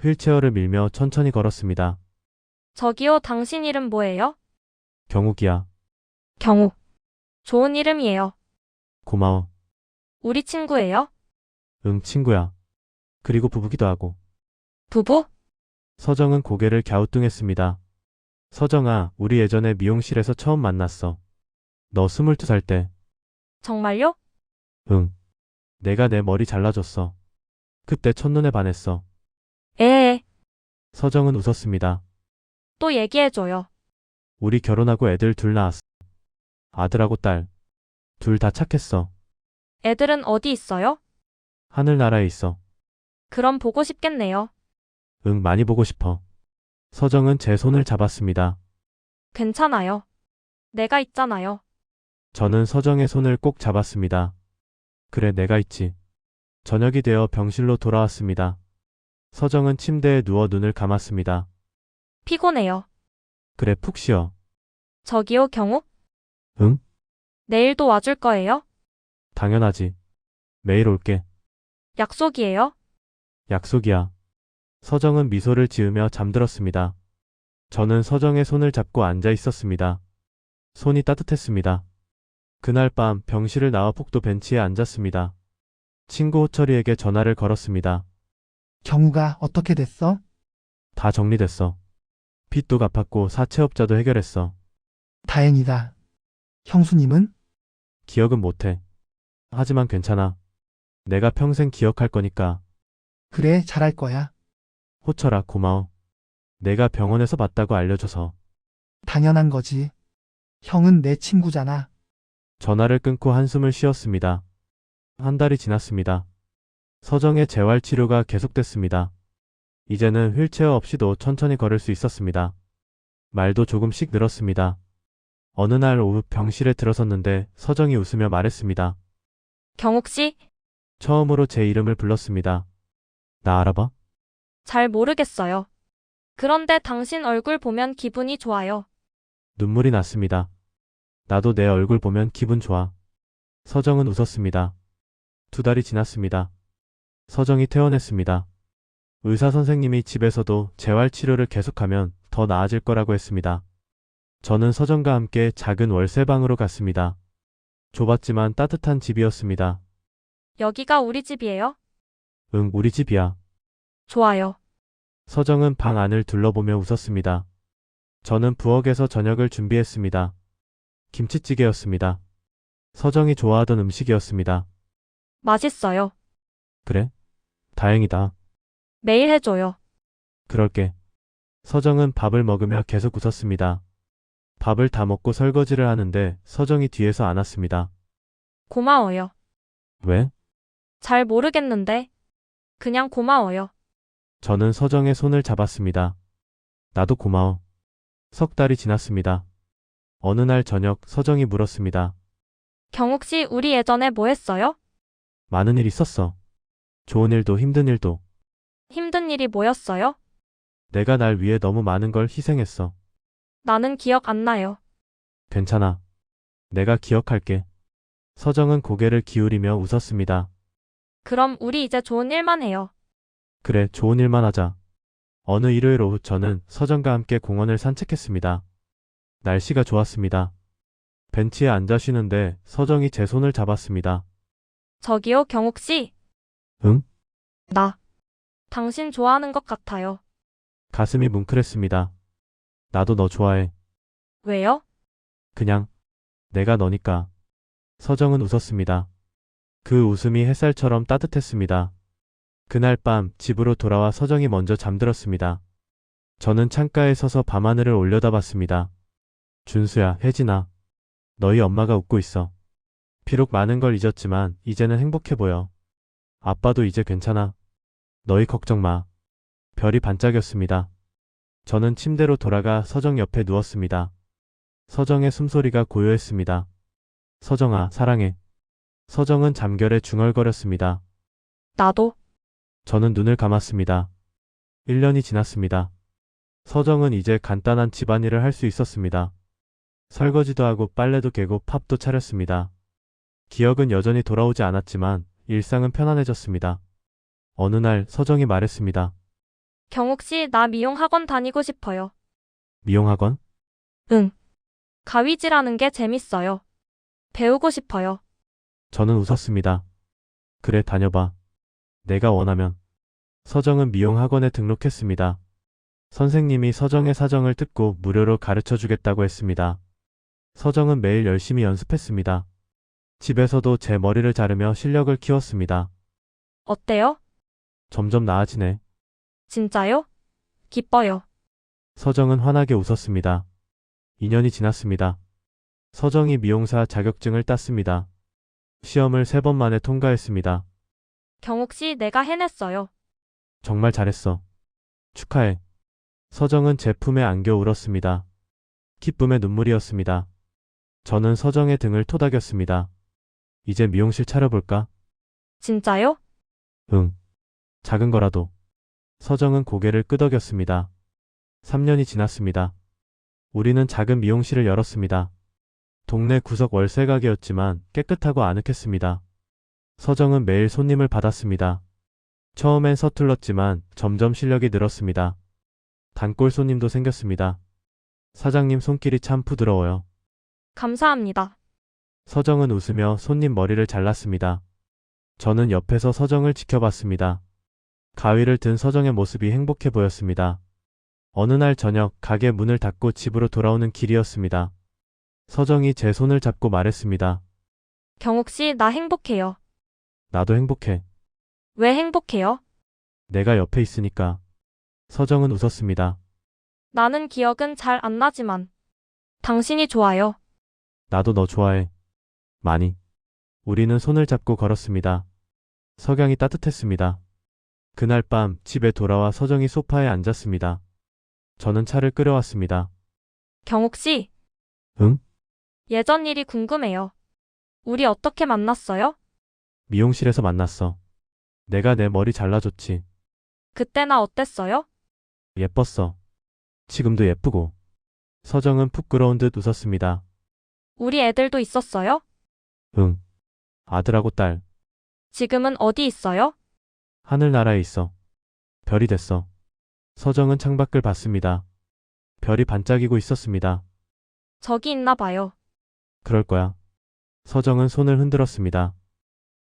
휠체어를 밀며 천천히 걸었습니다. 저기요, 당신 이름 뭐예요? 경욱이야. 경욱. 좋은 이름이에요. 고마워. 우리 친구예요? 응, 친구야. 그리고 부부기도 하고. 부부? 서정은 고개를 갸우뚱했습니다. 서정아, 우리 예전에 미용실에서 처음 만났어. 너 22살 때. 정말요? 응. 내가 내 머리 잘라줬어. 그때 첫눈에 반했어. 에에. 서정은 웃었습니다. 또 얘기해줘요. 우리 결혼하고 애들 둘 낳았어. 아들하고 딸. 둘 다 착했어. 애들은 어디 있어요? 하늘나라에 있어. 그럼 보고 싶겠네요. 응, 많이 보고 싶어. 서정은 제 손을 잡았습니다. 괜찮아요. 내가 있잖아요. 저는 서정의 손을 꼭 잡았습니다. 그래, 내가 있지. 저녁이 되어 병실로 돌아왔습니다. 서정은 침대에 누워 눈을 감았습니다. 피곤해요. 그래, 푹 쉬어. 저기요, 경욱? 응? 내일도 와줄 거예요? 당연하지. 매일 올게. 약속이에요? 약속이야. 서정은 미소를 지으며 잠들었습니다. 저는 서정의 손을 잡고 앉아 있었습니다. 손이 따뜻했습니다. 그날 밤 병실을 나와 복도 벤치에 앉았습니다. 친구 호철이에게 전화를 걸었습니다. 경우가 어떻게 됐어? 다 정리됐어. 빚도 갚았고 사채업자도 해결했어. 다행이다. 형수님은? 기억은 못해. 하지만 괜찮아. 내가 평생 기억할 거니까. 그래, 잘할 거야. 호철아, 고마워. 내가 병원에서 봤다고 알려줘서. 당연한 거지. 형은 내 친구잖아. 전화를 끊고 한숨을 쉬었습니다. 한 달이 지났습니다. 서정의 재활치료가 계속됐습니다. 이제는 휠체어 없이도 천천히 걸을 수 있었습니다. 말도 조금씩 늘었습니다. 어느 날 오후 병실에 들어섰는데 서정이 웃으며 말했습니다. 경욱 씨? 처음으로 제 이름을 불렀습니다. 나 알아봐? 잘 모르겠어요. 그런데 당신 얼굴 보면 기분이 좋아요. 눈물이 났습니다. 나도 내 얼굴 보면 기분 좋아. 서정은 웃었습니다. 2달이 지났습니다. 서정이 퇴원했습니다. 의사 선생님이 집에서도 재활 치료를 계속하면 더 나아질 거라고 했습니다. 저는 서정과 함께 작은 월세방으로 갔습니다. 좁았지만 따뜻한 집이었습니다. 여기가 우리 집이에요? 응, 우리 집이야. 좋아요. 서정은 방 안을 둘러보며 웃었습니다. 저는 부엌에서 저녁을 준비했습니다. 김치찌개였습니다. 서정이 좋아하던 음식이었습니다. 맛있어요. 그래? 다행이다. 매일 해줘요. 그럴게. 서정은 밥을 먹으며 계속 웃었습니다. 밥을 다 먹고 설거지를 하는데 서정이 뒤에서 안았습니다. 고마워요. 왜? 잘 모르겠는데. 그냥 고마워요. 저는 서정의 손을 잡았습니다. 나도 고마워. 3달이 지났습니다. 어느 날 저녁 서정이 물었습니다. 경욱 씨, 우리 예전에 뭐 했어요? 많은 일 있었어. 좋은 일도 힘든 일도. 힘든 일이 뭐였어요? 내가 날 위해 너무 많은 걸 희생했어. 나는 기억 안 나요. 괜찮아. 내가 기억할게. 서정은 고개를 기울이며 웃었습니다. 그럼 우리 이제 좋은 일만 해요. 그래, 좋은 일만 하자. 어느 일요일 오후 저는 서정과 함께 공원을 산책했습니다. 날씨가 좋았습니다. 벤치에 앉아 쉬는데 서정이 제 손을 잡았습니다. 저기요, 경욱 씨. 응? 나. 당신 좋아하는 것 같아요. 가슴이 뭉클했습니다. 나도 너 좋아해. 왜요? 그냥. 내가 너니까. 서정은 웃었습니다. 그 웃음이 햇살처럼 따뜻했습니다. 그날 밤 집으로 돌아와 서정이 먼저 잠들었습니다. 저는 창가에 서서 밤하늘을 올려다봤습니다. 준수야, 혜진아. 너희 엄마가 웃고 있어. 비록 많은 걸 잊었지만 이제는 행복해 보여. 아빠도 이제 괜찮아. 너희 걱정 마. 별이 반짝였습니다. 저는 침대로 돌아가 서정 옆에 누웠습니다. 서정의 숨소리가 고요했습니다. 서정아, 사랑해. 서정은 잠결에 중얼거렸습니다. 나도. 저는 눈을 감았습니다. 1년이 지났습니다. 서정은 이제 간단한 집안일을 할 수 있었습니다. 설거지도 하고 빨래도 개고 팝도 차렸습니다. 기억은 여전히 돌아오지 않았지만 일상은 편안해졌습니다. 어느 날 서정이 말했습니다. 경욱 씨, 나 미용 학원 다니고 싶어요. 미용학원? 응. 가위질하는 게 재밌어요. 배우고 싶어요. 저는 웃었습니다. 그래, 다녀봐. 내가 원하면. 서정은 미용학원에 등록했습니다. 선생님이 서정의 사정을 듣고 무료로 가르쳐 주겠다고 했습니다. 서정은 매일 열심히 연습했습니다. 집에서도 제 머리를 자르며 실력을 키웠습니다. 어때요? 점점 나아지네. 진짜요? 기뻐요. 서정은 환하게 웃었습니다. 2년이 지났습니다. 서정이 미용사 자격증을 땄습니다. 시험을 3번 만에 통과했습니다. 경욱 씨, 내가 해냈어요. 정말 잘했어. 축하해. 서정은 제 품에 안겨 울었습니다. 기쁨의 눈물이었습니다. 저는 서정의 등을 토닥였습니다. 이제 미용실 차려볼까? 진짜요? 응. 작은 거라도. 서정은 고개를 끄덕였습니다. 3년이 지났습니다. 우리는 작은 미용실을 열었습니다. 동네 구석 월세 가게였지만 깨끗하고 아늑했습니다. 서정은 매일 손님을 받았습니다. 처음엔 서툴렀지만 점점 실력이 늘었습니다. 단골 손님도 생겼습니다. 사장님 손길이 참 부드러워요. 감사합니다. 서정은 웃으며 손님 머리를 잘랐습니다. 저는 옆에서 서정을 지켜봤습니다. 가위를 든 서정의 모습이 행복해 보였습니다. 어느 날 저녁 가게 문을 닫고 집으로 돌아오는 길이었습니다. 서정이 제 손을 잡고 말했습니다. 경욱 씨, 나 행복해요. 나도 행복해. 왜 행복해요? 내가 옆에 있으니까. 서정은 웃었습니다. 나는 기억은 잘 안 나지만. 당신이 좋아요. 나도 너 좋아해. 많이. 우리는 손을 잡고 걸었습니다. 석양이 따뜻했습니다. 그날 밤 집에 돌아와 서정이 소파에 앉았습니다. 저는 차를 끓여왔습니다. 경욱 씨. 응? 예전 일이 궁금해요. 우리 어떻게 만났어요? 미용실에서 만났어. 내가 내 머리 잘라줬지. 그때 나 어땠어요? 예뻤어. 지금도 예쁘고. 서정은 부끄러운 듯 웃었습니다. 우리 애들도 있었어요? 응. 아들하고 딸. 지금은 어디 있어요? 하늘나라에 있어. 별이 됐어. 서정은 창밖을 봤습니다. 별이 반짝이고 있었습니다. 저기 있나 봐요. 그럴 거야. 서정은 손을 흔들었습니다.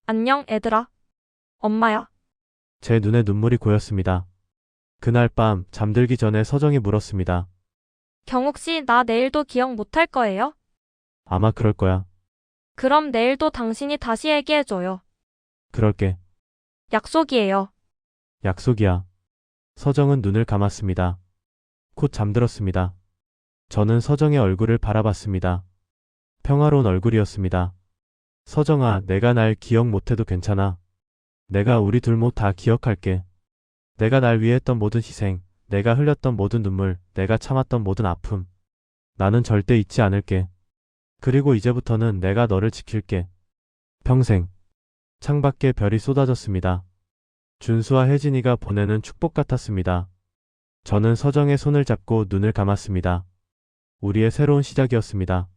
안녕, 애들아. 엄마야. 제 눈에 눈물이 고였습니다. 그날 밤 잠들기 전에 서정이 물었습니다. 경욱 씨, 나 내일도 기억 못할 거예요? 아마 그럴 거야. 그럼 내일도 당신이 다시 얘기해줘요. 그럴게. 약속이에요. 약속이야. 서정은 눈을 감았습니다. 곧 잠들었습니다. 저는 서정의 얼굴을 바라봤습니다. 평화로운 얼굴이었습니다. 서정아, 내가 날 기억 못해도 괜찮아. 내가 우리 둘 모 다 기억할게. 내가 날 위해 했던 모든 희생, 내가 흘렸던 모든 눈물, 내가 참았던 모든 아픔. 나는 절대 잊지 않을게. 그리고 이제부터는 내가 너를 지킬게. 평생. 창밖에 별이 쏟아졌습니다. 준수와 혜진이가 보내는 축복 같았습니다. 저는 서정의 손을 잡고 눈을 감았습니다. 우리의 새로운 시작이었습니다.